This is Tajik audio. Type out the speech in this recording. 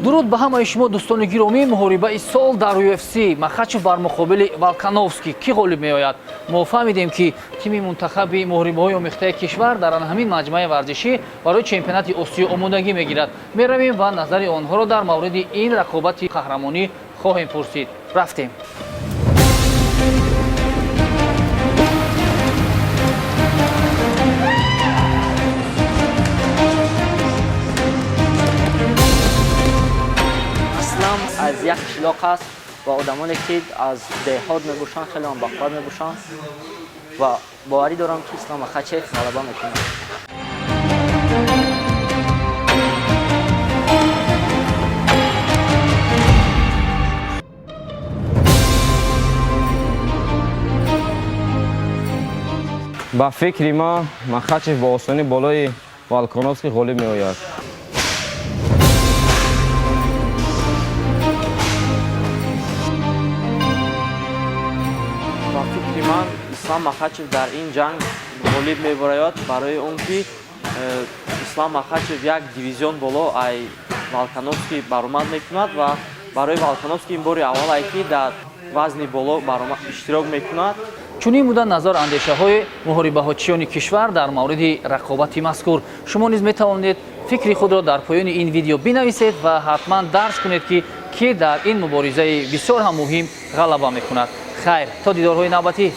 дуруд ба ҳамаи шумо дӯстони гиромӣ. муҳорибаи сол дар UFC Махачев бар муқобили Волконовский кӣ ғолиб меояд? мо фаҳмидем ки тими мунтахаби муҳорибаҳои омехтаи кишвар дар ҳамин маҷмӯаи варзишӣ барои чемпионати Осиё омодагӣ мегирад. меравем ва назари онҳоро дар мавриди ин рақобати қаҳрамонӣ хоҳем пурсид. рафтем. از یک قشلاق است و آدمانی که از دهات میباشند خیلی هم بخور میباشند و باوری دارم که اسلام مخچف غلبه میکنه. با فکر ما مخچف با آسانی بالای والکانوفسکی غالب میآید. من اسلام مخچف در این جنگ غالب میبراید برای اون که اسلام مخچف یک دیویزیون بالا ای والکانوفسکی برآمد میکند و برای والکانوفسکی این باری اول ای که در وزن بالا اشتراک میکند. чунин буда назар андешаҳои муҳорибаҳочиёни кишвар дар мавриди рақобати мазкур. шумо низ метавонед фикри худро дар поёни ин видео бинависед ва ҳатман дарс кунед ки ки дар ин муборизаи бисёр ҳам муҳим ғалаба мекунад. хайр, то дидорҳои навбатӣ.